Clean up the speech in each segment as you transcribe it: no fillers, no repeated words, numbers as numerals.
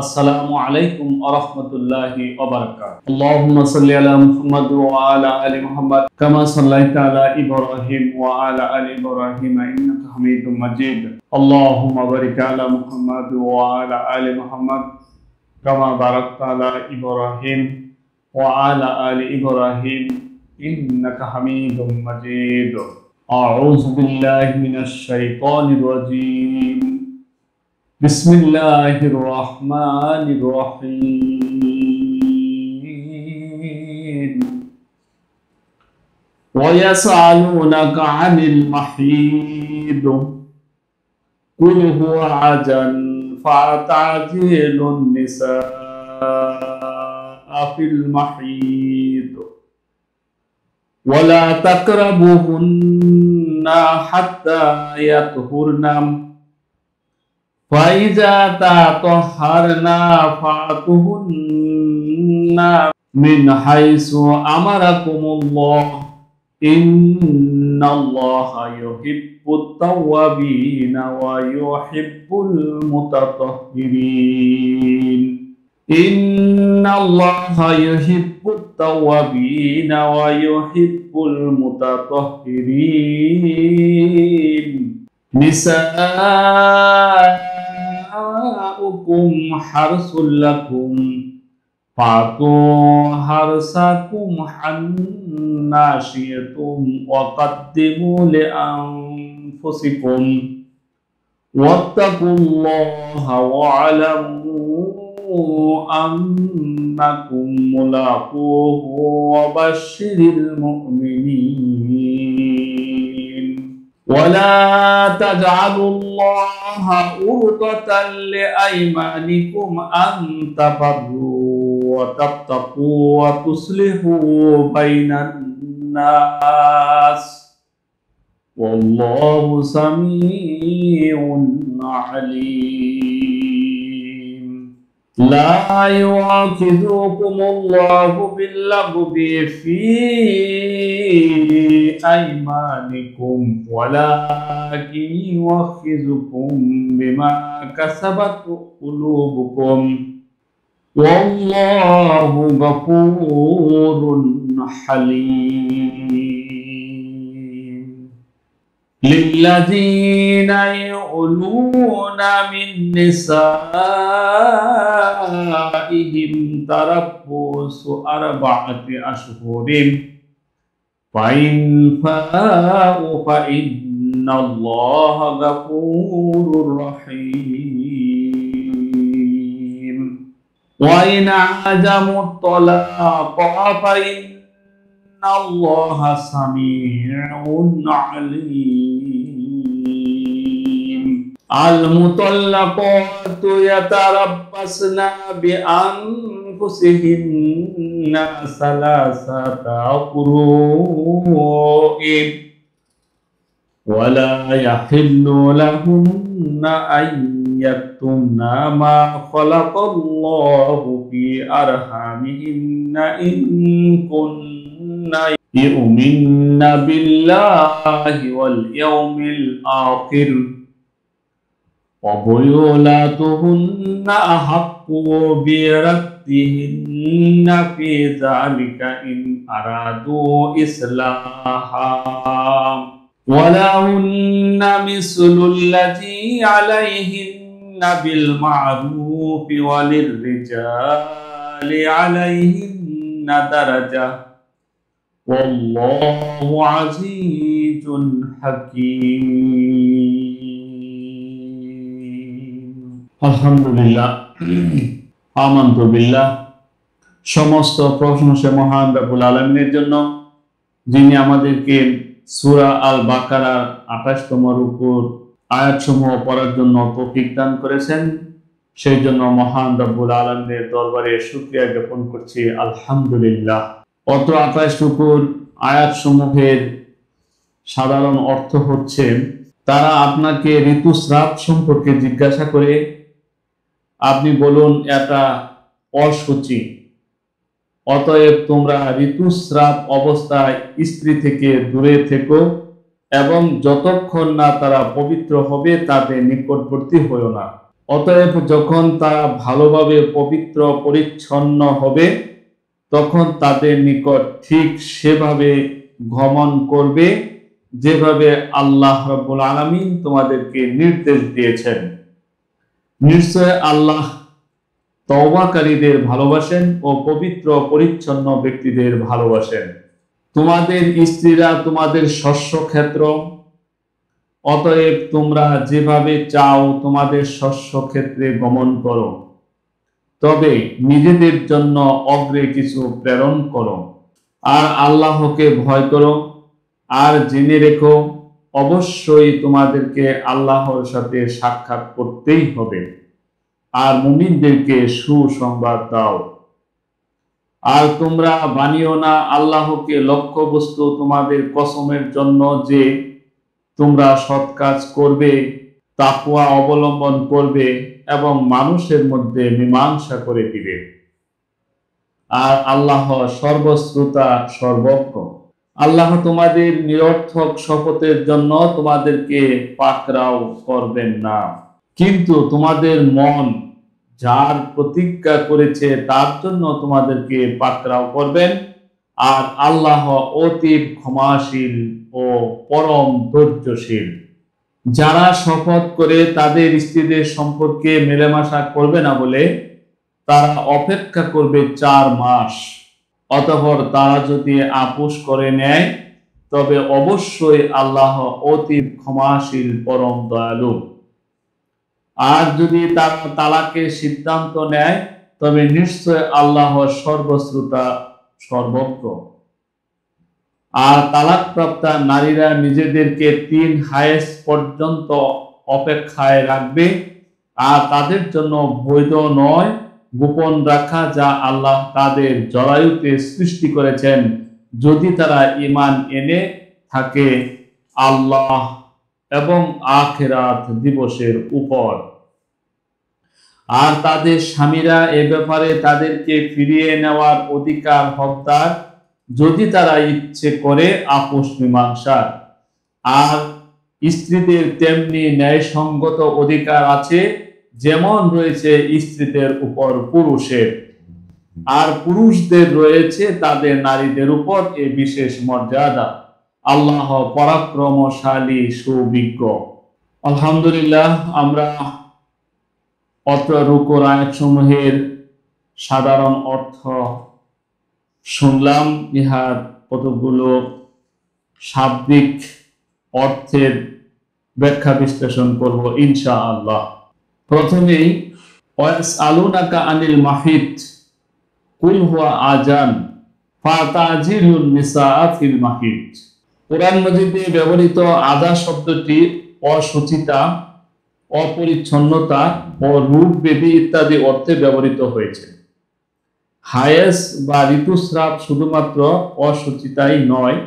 আসসালামু আলাইকুম ওয়া রাহমাতুল্লাহি ওয়া বারাকাতুহু। আল্লাহুম্মা সাল্লি আলা মুহাম্মাদ ওয়া আলা আলি মুহাম্মাদ কামা সাল্লাইতা আলা ইব্রাহিম ওয়া আলা আলি ইব্রাহিম ইন্নাকা হামিদুম মাজিদ। আল্লাহুম্মা বারিক আলা মুহাম্মাদ ওয়া আলা আলি মুহাম্মাদ কামা বারাকতা আলা ইব্রাহিম ওয়া আলা আলি ইব্রাহিম ইন্নাকা হামিদুম মাজিদ। আউযু বিল্লাহি মিনাশ শাইতানির রাজীম। বিসমিল্লাহির রহমানির রহিম। ওয়ায়াসআলুনাকা আনিল মাহিদ কুল হুয়া আযান ফাতাজিলুন নিসা ফিল মাহিদ ওয়ালা তাকরাবুহুন্না হাত্তা ইয়াতহুরনা ফাইজা তাতাহহারনা ফাতুহুন্না মিন হাইসু আমারাকুমুল্লাহ ইন্নাল্লাহা ইউহিব্বুত তাওয়াবিনা ওয়া ইউহিব্বুল মুতাতাহহিরিন। ইন্নাল্লাহা ইউহিব্বুত তাওয়াবিনা ওয়া ইউহিব্বুল মুতাতাহহিরিন। নিসাউকুম হারসুল লাকুম ফাতু হারসাকুম হান্না শিয়তুম ওয়া কদ্দিমু লিআনফুসিকুম ওয়াত্তাকুল্লাহা ওয়া'লামু আন্নাকুম মুলাকুহু ওয়া বাশশিরিল মুমিনিন। ولا تجعلوا الله عرضة لأيمانكم أن تبروا وتتقوا وتصلحوا بين الناس والله سميع عليم. لا يؤاخذكم الله باللغو في أيمانكم ولكن يؤاخذكم بما كسبت قلوبكم والله غفور حليم. للذين يؤلون من نسائهم تربص 4 أشهر فإن فاءوا فإن الله غفور رحيم. وإن عزموا الطلاق فإن الله سميع عليم. المطلقات يتربصن بأنفسهن 3 قروء ولا يحل لهن أن يكتمن ما خلق الله في أرحامهن إن كن يؤمن بالله واليوم الآخر وبيولاتهن أحق بردهن في ذلك إن أرادوا إصلاحا ولهن مثل الذي عليهن بالمعروف وللرجال عليهن درجة والله عزيز حكيم. আলহামদুলিল্লাহ আমানতু বিল্লাহ। সমস্ত প্রশংসা মহান রব্বুল আলামিনের জন্য, যিনি আমাদেরকে সূরা আল বাকারার 28তম রুকুর আয়াতসমূহ পড়ার জন্য তৌফিক দান করেছেন। সেই জন্য মহান রব্বুল আলামিনের দরবারে শুকরিয়া জ্ঞাপন করছি, আলহামদুলিল্লাহ। অত 28 রুকুর আয়াতসমূহের সাধারণ অর্থ হচ্ছে, তারা আপনাকে ঋতুস্রাব সম্পর্কে জিজ্ঞাসা করে, আপনি বলুন এটা অশুচি, অতএব তোমরা ঋতুস্রাব অবস্থায় স্ত্রী থেকে দূরে থেকো এবং যতক্ষণ না তারা পবিত্র হবে তাদের নিকটবর্তী হইও না। অতএব যখন তারা ভালোভাবে পবিত্র পরিচ্ছন্ন হবে তখন তাদের নিকট ঠিক সেভাবে গমন করবে যেভাবে আল্লাহ রাব্বুল আলামিন তোমাদেরকে নির্দেশ দিয়েছেন। নিশ্চয় আল্লাহ তওবাকারীদের ভালোবাসেন ও পবিত্র পরিচ্ছন্ন ব্যক্তিদের ভালোবাসেন। তোমাদের স্ত্রীরা তোমাদের শস্য ক্ষেত্র, অতএব তোমরা যেভাবে চাও তোমাদের শস্য ক্ষেত্রে গমন করো, তবে নিজেদের জন্য অগ্রে কিছু প্রেরণ করো, আর আল্লাহকে ভয় করো, আর জেনে রেখো অবশ্যই তোমাদেরকে আল্লাহর সাথে সাক্ষাৎ করতেই হবে, আর মুমিনদেরকে সুসংবাদ দাও। আর তোমরা বানিও না আল্লাহকে লক্ষ্যবস্তু তোমাদের কসমের জন্য যে তোমরা সৎ কাজ করবে, তাকওয়া অবলম্বন করবে এবং মানুষের মধ্যে মীমাংসা করে দিবে। আর আল্লাহ সর্বশ্রোতা সর্বজ্ঞ। আল্লাহ তোমাদের নিরর্থক শপথের জন্য তোমাদেরকে পাকড়াও করবেন না, কিন্তু তোমাদের মন যার প্রতিজ্ঞা করেছে তার জন্য তোমাদেরকে পাকড়াও করবেন। আর আল্লাহ অতীব ক্ষমাশীল ও পরম ধৈর্যশীল। যারা শপথ করে তাদের স্ত্রীদের সম্পর্কে মেলামেশা করবে না বলে তারা অপেক্ষা করবে 4 মাস, অতঃপর তারা যদি আপোষ করে নেয় তবে অবশ্যই আল্লাহ অতীব ক্ষমাশীল পরম দয়ালু। আর যদি তারা তালাকের সিদ্ধান্ত নেয় তবে নিশ্চয় আল্লাহ সর্বশ্রোতা সর্বজ্ঞ। আর তালাকপ্রাপ্তা নারীরা নিজেদেরকে 3 হায়েজ পর্যন্ত অপেক্ষায় রাখবে, আর তাদের জন্য বৈধ নয় গোপন রাখা যা আল্লাহ তাদের জরায়ুতে সৃষ্টি করেছেন, যদি তারা ঈমান এনে থাকে আল্লাহ এবং আখিরাত দিবসের উপর। আর তাদের স্বামীরা এ ব্যাপারে তাদেরকে ফিরিয়ে নেওয়ার অধিকার হকদার, যদি তারা ইচ্ছে করে আপোষ মীমাংসা। আর স্ত্রীদের তেমনি ন্যায়সঙ্গত অধিকার আছে যেমন রয়েছে স্ত্রীদের উপর পুরুষের, আর পুরুষদের রয়েছে তাদের নারীদের উপর এ বিশেষ মর্যাদা। আল্লাহ পরাক্রমশালী সুবিজ্ঞ। আলহামদুলিল্লাহ, আমরা অত্র রুকুর আয়াতসমূহের সাধারণ অর্থ শুনলাম। ইহার কতগুলো শাব্দিক অর্থের ব্যাখ্যা বিশ্লেষণ করব ইনশাআল্লাহ। প্রথমেই ওয়াসআলুনাকা আনিল মাহিদ কুল হুয়া আযান ফাতাজিলুন নিসা ফিল মাহিদ। কোরআন মাজিদে ব্যবহৃত আযা শব্দটি অসুচিতা, অপরিচ্ছন্নতা ও রূপ ব্যাধি ইত্যাদি অর্থে ব্যবহৃত হয়েছে। হায়েস বা ঋতুস্রাব শুধুমাত্র অসুচিতাই নয়,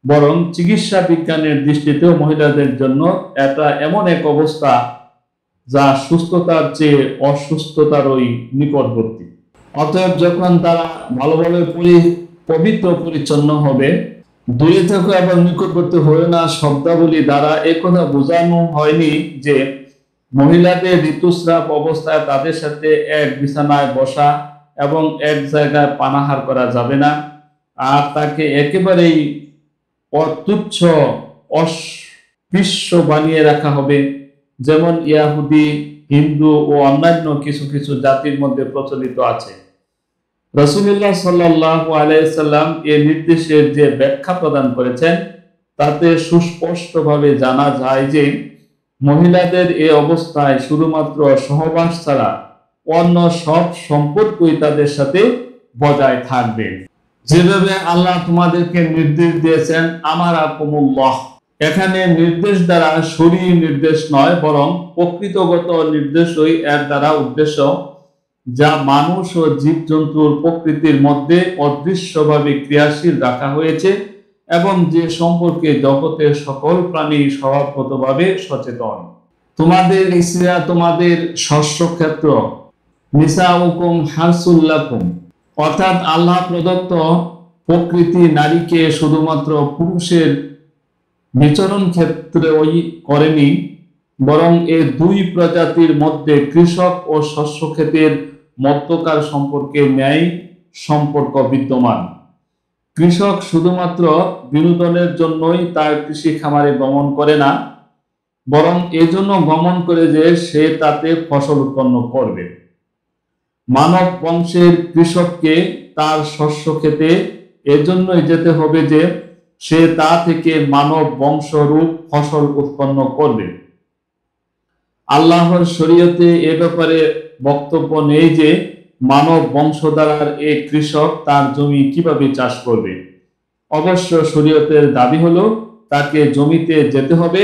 বরং চিকিৎসা বিজ্ঞানের দৃষ্টিতেও মহিলাদের জন্য এটা এমন এক অবস্থা যা সুস্থতার চেয়ে অসুস্থতারই নিকটবর্তী। অতএব যখন তারা ভালোভাবে পবিত্র পরিচ্ছন্ন হবে, দূরে থেকে এবং নিকটবর্তী হয়ে না শব্দাবলী দ্বারা একথা বোঝানো হয়নি যে মহিলাদের ঋতুস্রাব অবস্থায় তাদের সাথে এক বিছানায় বসা এবং এক জায়গায় পানাহার করা যাবে না, আর তাকে একেবারেই অতুচ্ছ অস্পৃশ্য বানিয়ে রাখা হবে, যেমন ইয়াহুদি, হিন্দু ও অন্যান্য কিছু কিছু জাতির মধ্যে প্রচলিত আছে। রাসূলুল্লাহ সাল্লাল্লাহু আলাইহি সাল্লাম এই নির্দেশের যে ব্যাখ্যা প্রদান করেছেন তাতে সুস্পষ্টভাবে জানা যায় যে মহিলাদের এই অবস্থায় শুধুমাত্র সহবাস ছাড়া অন্য সব সম্পর্কই তাদের সাথে বজায় থাকবে। যেভাবে আল্লাহ তোমাদেরকে নির্দেশ দিয়েছেন আমারাকুমুল্লাহ, এখানে নির্দেশ দ্বারা শরীয়ী নির্দেশ নয়, বরং প্রকৃতগত নির্দেশই এর দ্বারা উদ্দেশ্য, যা মানুষ ও জীবজন্তুর প্রকৃতির মধ্যে অদৃশ্যভাবে ক্রিয়াশীল রাখা হয়েছে এবং যে সম্পর্কে জগতের সকল প্রাণী স্বভাবগতভাবে সচেতন। তোমাদের স্ত্রীরা তোমাদের শস্য ক্ষেত্র, নিসাউকুম হারসুল লাকুম, অর্থাৎ আল্লাহ প্রদত্ত প্রকৃতি নারীকে শুধুমাত্র পুরুষের বিচরণ ক্ষেত্রেই করেনি, বরং এই দুই প্রজাতির মধ্যে কৃষক ও শস্য ক্ষেতের মধ্যকার সম্পর্কে ন্যায় সম্পর্ক বিদ্যমান। কৃষক শুধুমাত্র বিনোদনের জন্যই তার কৃষি খামারে গমন করে না, বরং এজন্য গমন করে যে সে তাতে ফসল উৎপন্ন করবে। মানব বংশের কৃষককে তার শস্য খেতে এজন্যই যেতে হবে যে সে তা থেকে মানব বংশরূপ ফসল উৎপন্ন করবে। আল্লাহর শরীয়তে এ ব্যাপারে বক্তব্য নেই যে মানব বংশধারার এক কৃষক তার জমি কিভাবে চাষ করবে। অবশ্য শরীয়তের দাবি হলো তাকে জমিতে যেতে হবে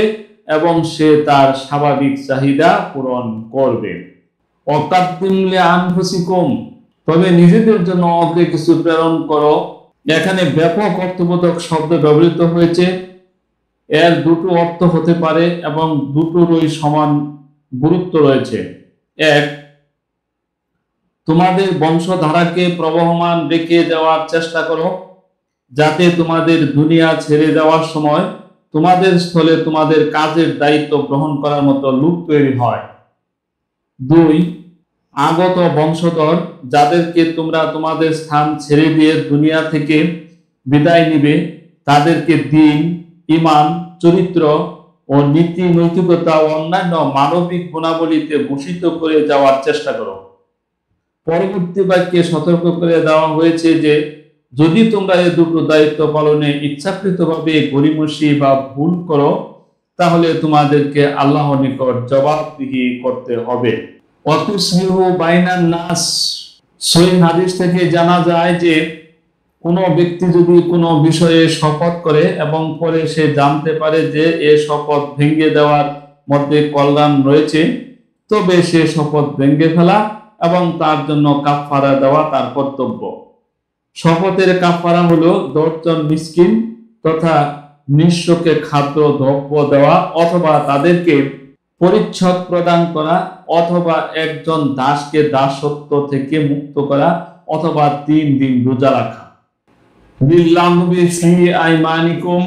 এবং সে তার স্বাভাবিক চাহিদা পূরণ করবে। অকাদ্দিমলে আনফুসিকুম, তবে নিজেদের জন্য অগ্রে কিছু প্রেরণ করো। এখানে ব্যাপক অর্থবোধক শব্দ ব্যবহৃত হয়েছে। এর দুটো অর্থ হতে পারে এবং দুটোরই সমান গুরুত্ব রয়েছে। এক, তোমাদের বংশধারাকে প্রবহমান রেখে দেওয়ার চেষ্টা করো, যাতে তোমাদের দুনিয়া ছেড়ে যাওয়ার সময় তোমাদের স্থলে তোমাদের কাজের দায়িত্ব গ্রহণ করার মতো লোক তৈরি হয়। দুই, আগত বংশধর যাদেরকে তোমরা তোমাদের স্থান ছেড়ে দিয়ে দুনিয়া থেকে বিদায় নিবে, তাদেরকে দ্বীন, ঈমান, চরিত্র ও নীতি নৈতিকতা ও অন্যান্য মানবিক গুণাবলীতে ভূষিত করে যাওয়ার চেষ্টা করো। পরবর্তী বাক্যে সতর্ক করে দেওয়া হয়েছে যে যদি তোমরা এই দুটো দায়িত্ব পালনে ইচ্ছাকৃতভাবে গড়িমসি বা ভুল করো, তাহলে তোমাদেরকে আল্লাহর নিকট জবাবদিহি করতে হবে। ওয়াতুসলিহু বাইনান নাস, সহিহ হাদিস থেকে জানা যায় যে কোনো ব্যক্তি যদি কোনো বিষয়ে শপথ করে এবং পরে সে জানতে পারে যে এ শপথ ভেঙে দেওয়ার মধ্যে কল্যাণ রয়েছে, তবে সে শপথ ভেঙে ফেলা এবং তার জন্য কাফফারা দেওয়া তার কর্তব্য। শপথের কাফফারা হলো 10 জন মিসকিন তথা নিঃস্বকে খাদ্য দ্রব্য দেওয়া অথবা তাদেরকে পরিচ্ছদ প্রদান করা অথবা একজন দাসকে দাসত্ব থেকে মুক্ত করা অথবা 3 দিন রোজা রাখা। বিল্লাহি ফি আইমানিকুম,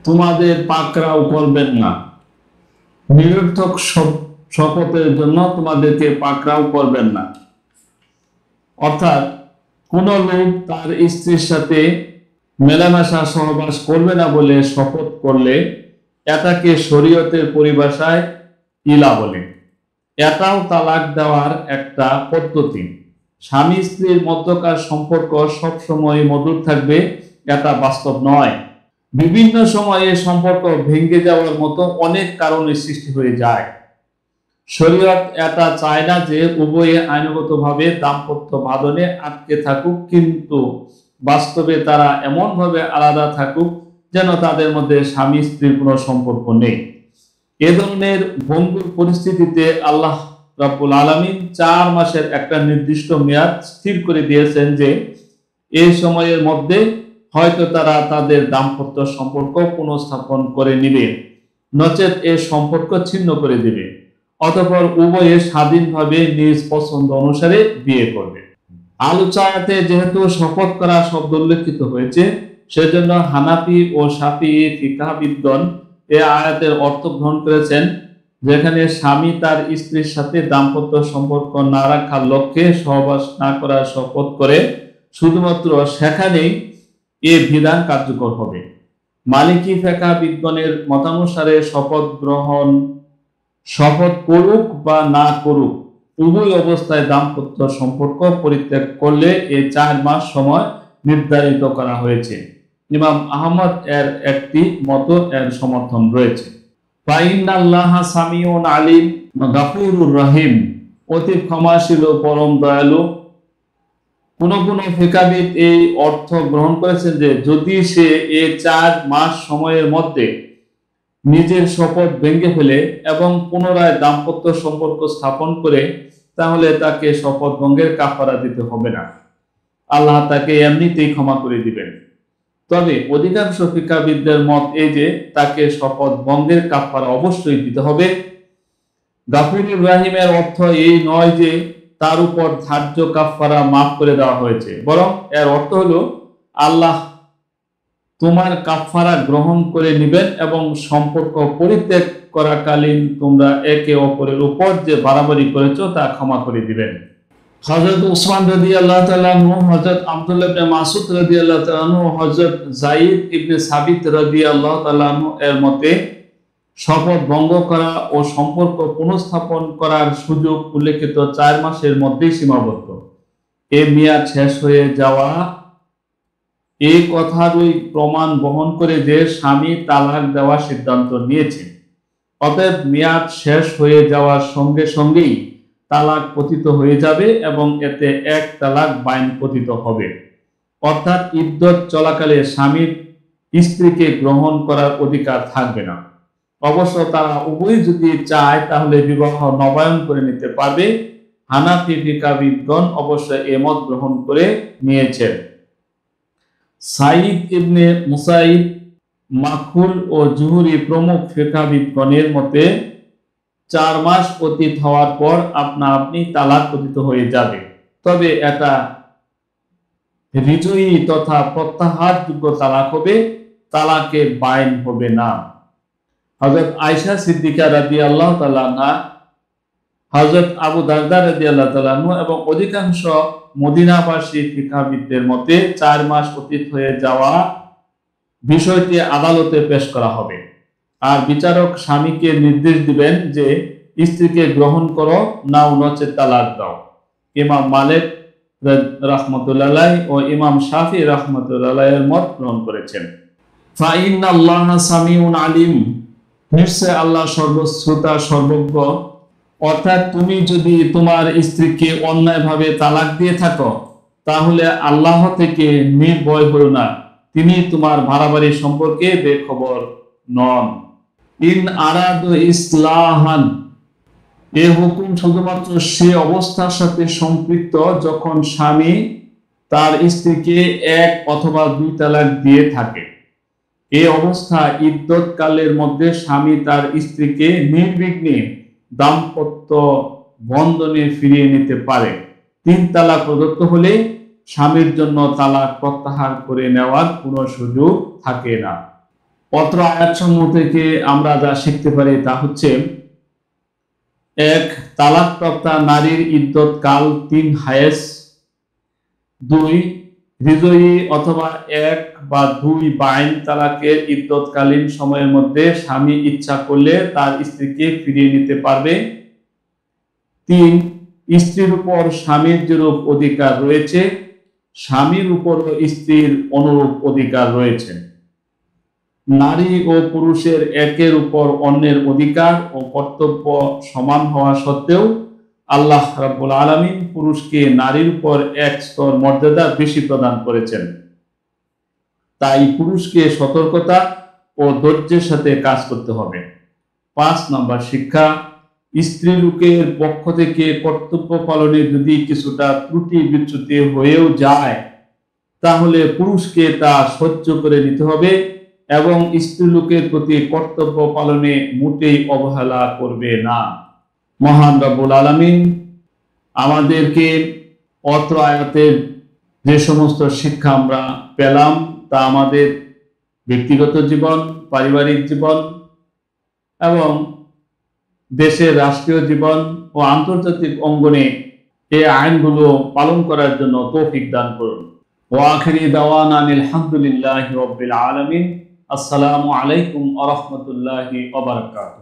তোমাদের পাকড়াও করবেন না। নিরর্থক শপথের জন্য তোমাদেরকে পাকড়াও করবেন না। অর্থাৎ কোন লোক তার স্ত্রীর সাথে মেলামেশা সহবাস করবে না বলে শপথ করলে এটাকে শরীয়তের পরিভাষায় ইলা বলে। এটাও তালাক দেওয়ার একটা পদ্ধতি। স্বামী স্ত্রীর মধ্যকার সম্পর্ক সবসময় মধুর থাকবে এটা বাস্তব নয়। বিভিন্ন সময়ে সম্পর্ক ভেঙে যাওয়ার মতো অনেক কারণের সৃষ্টি হয়ে যায়। শরীয়ত এটা চায় না যে উভয়ে আইনগতভাবে দাম্পত্য বাঁধনে আটকে থাকুক, কিন্তু বাস্তবে তারা এমনভাবে আলাদা থাকুক যেন তাদের মধ্যে স্বামী স্ত্রীর কোনো সম্পর্ক নেই। এ ধরনের ভঙ্গুর পরিস্থিতিতে আল্লাহ রাব্বুল আলামিন 4 মাসের একটা নির্দিষ্ট মেয়াদ স্থির করে দিয়েছেন যে এই সময়ের মধ্যে হয়তো তারা তাদের দাম্পত্য সম্পর্ক পুনঃস্থাপন করে নিবে, নচেত এ সম্পর্ক ছিন্ন করে দিবে। অতঃপর উভয়ে স্বাধীনভাবে নিজ পছন্দ অনুসারে বিয়ে করবে। আলোচনাতে যেহেতু শপথ করা শব্দ উল্লেখিত হয়েছে, সেজন্য হানাফি ও শাফিঈ ফিকহবিদগণ এই আয়াতের অর্থ গ্রহণ করেছেন যেখানে স্বামী তার স্ত্রীর সাথে দাম্পত্য সম্পর্ক না রাখার লক্ষ্যে সহবাস না করার শপথ করে, শুধুমাত্র সেখানেই এ বিধান কার্যকর হবে। মালিকি ফিকহবিদগণের মতানুসারে শপথ করুক বা না করুক, উভয় অবস্থায় দাম্পত্য সম্পর্ক পরিত্যাগ করলে এই 4 মাস সময় নির্ধারিত করা হয়েছে। ইমাম আহমদ এর একটি মত এর সমর্থন রয়েছে। ফাইনাল্লাহা সামিউন আলিম গাফুরুর রহিম, অতি ক্ষমাশীল ও পরম দয়ালু। কোন কোন ফিকহবিদ এই অর্থ গ্রহণ করেছেন যে যদি সে এই 4 মাস সময়ের মধ্যে নিজের শপথ ভেঙে ফেলে এবং পুনরায় দাম্পত্য সম্পর্ক স্থাপন করে, তাহলে তাকে শপথ ভঙ্গের কাফারা দিতে হবে না, আল্লাহ তাকে এমনিতেই ক্ষমা করে দিবেন। তবে অধিকাংশ ফিকহবিদদের মত এই যে তাকে শপথ ভঙ্গের কাফারা অবশ্যই দিতে হবে। গাফুরুর রহিমের অর্থ এই নয় যে তার উপর ধার্য কাফারা মাফ করে দেওয়া হয়েছে, বরং এর অর্থ হলো আল্লাহ তোমার কাফারা গ্রহণ করে নেবেন এবং সম্পর্ক পরিত্যাগ করাকালীন তোমরা একে অপরের উপর যে বাড়াবাড়ি করেছো তা ক্ষমা করে দিবেন। হযরত উসমান রাদিয়াল্লাহু তাআলা আনহু, হযরত আব্দুল্লাহ ইবনে মাসউদ রাদিয়াল্লাহু তাআলা আনহু, হযরত যায়েদ ইবনে সাবিত রাদিয়াল্লাহু তাআলা আনহু এর মতে শপথ ভঙ্গ করা ও সম্পর্ক পুনঃস্থাপন করার সুযোগ উল্লেখিত 4 মাসের মধ্যেই সীমাবদ্ধ। এ মেয়াদ শেষ হয়ে যাওয়া এই কথারই প্রমাণ বহন করে যে স্বামী তালাক দেওয়ার সিদ্ধান্ত নিয়েছে। অতএব মেয়াদ শেষ হয়ে যাওয়ার সঙ্গে সঙ্গেই তালাক পতিত হয়ে যাবে এবং এতে এক তালাক বাইন পতিত হবে। অর্থাৎ ইদ্যত চলাকালে স্বামীর স্ত্রীকে গ্রহণ করার অধিকার থাকবে না। অবশ্য তারা উভয় যদি চায় তাহলে বিবাহ নবায়ন করে নিতে পারবে। হানাফি ফিকাহবিদগণ অবশ্য এ মত গ্রহণ করে নিয়েছেন। সাঈদ ইবনে মুসাইব, মাখুল ও জুহরি প্রমুখ ফিকাহবিদগণের মতে 4 মাস অতীত হওয়ার পর আপনা আপনি তালাক পতিত হয়ে যাবে। তবে এটা রিজয়ী তথা প্রত্যাহারযোগ্য তালাক হবে, তালাকে বাইন হবে না। হযরত আয়েশা সিদ্দিকা রাদিয়াল্লাহু তাআলা আনহা, হযরত আবু দারদা রাদিয়াল্লাহু তাআলা আনহু এবং অধিকাংশ মদিনাবাসী ফিকহাবিদদের মতে 4 মাস অতীত হয়ে যাওয়া বিষয়টি আদালতে পেশ করা হবে। আর বিচারক স্বামীকে নির্দেশ দিবেন যে স্ত্রীকে গ্রহণ করো, নাও নচেত তালাক দাও। ইমাম মালিক রাহমাতুল্লাহ আলাইহি ও ইমাম শাফি রাহমাতুল্লাহ আলাইহির মত গ্রহণ করেছেন। ফা ইন্নাল্লাহা সামিউন আলিম, নিশ্চয় আল্লাহ সর্বশ্রোতা সর্বজ্ঞ। অর্থাৎ তুমি যদি তোমার স্ত্রীকে অন্যায়ভাবে তালাক দিয়ে থাকো তাহলে আল্লাহ থেকে নির্ভয় হও না, তিনি তোমার বাড়াবাড়ি সম্পর্কে বেখবর নন। ইন আরাদু ইসলাহান, এ হুকুম শুধুমাত্র সে অবস্থার সাথে সম্পৃক্ত যখন স্বামী তার স্ত্রীকে 1 অথবা 2 তালাক দিয়ে থাকে। এই অবস্থা ইদ্যত কালের মধ্যে স্বামী তার স্ত্রীকে নির্বিঘ্নে দাম্পত্য বন্ধনে ফিরিয়ে নিতে পারে। 3 তালাক প্রদত্ত হলে স্বামীর জন্য তালাক প্রত্যাহার করে নেওয়ার কোনো সুযোগ থাকে না। অত্র আয়াতসমূহ থেকে আমরা যা শিখতে পারি তা হচ্ছে: 1. তালাকপ্রাপ্তা নারীর ইদ্যত কাল 3 হায়েস। 2. রিজয়ী অথবা 1 বা 2 বাইন তালাকের ইদ্যতকালীন সময়ের মধ্যে স্বামী ইচ্ছা করলে তার স্ত্রীকে ফিরিয়ে নিতে পারবে। 3. স্ত্রীর উপর স্বামীর যেরূপ অধিকার রয়েছে স্বামীর উপরও স্ত্রীর অনুরূপ অধিকার রয়েছে। নারী ও পুরুষের একের উপর অন্যের অধিকার ও কর্তব্য সমান হওয়া সত্ত্বেও আল্লাহ রাব্বুল আলামিন পুরুষকে নারীর উপর 1 স্তর মর্যাদা বেশি প্রদান করেছেন। তাই পুরুষকে সতর্কতা ও ধৈর্যের সাথে কাজ করতে হবে। 5 নম্বর শিক্ষা: স্ত্রী লোকের পক্ষ থেকে কর্তব্য পালনে যদি কিছুটা ত্রুটি বিচ্যুতি হয়েও যায় তাহলে পুরুষকে তা সহ্য করে নিতে হবে এবং স্ত্রী লোকের প্রতি কর্তব্য পালনে মোটেই অবহেলা করবে না। মহান রব্বুল আলামিন আমাদেরকে অত্র আয়াতের যে সমস্ত শিক্ষা আমরা পেলাম তা আমাদের ব্যক্তিগত জীবন, পারিবারিক জীবন এবং দেশের রাষ্ট্রীয় জীবন ও আন্তর্জাতিক অঙ্গনে এই আইনগুলো পালন করার জন্য তৌফিক দান করুন। ওয়া আখিরি দাওয়ানা আলহামদুলিল্লাহি রাব্বিল আলামিন। আসসালামু আলাইকুম ওয়া রাহমাতুল্লাহি ওয়া বারাকাতুহু।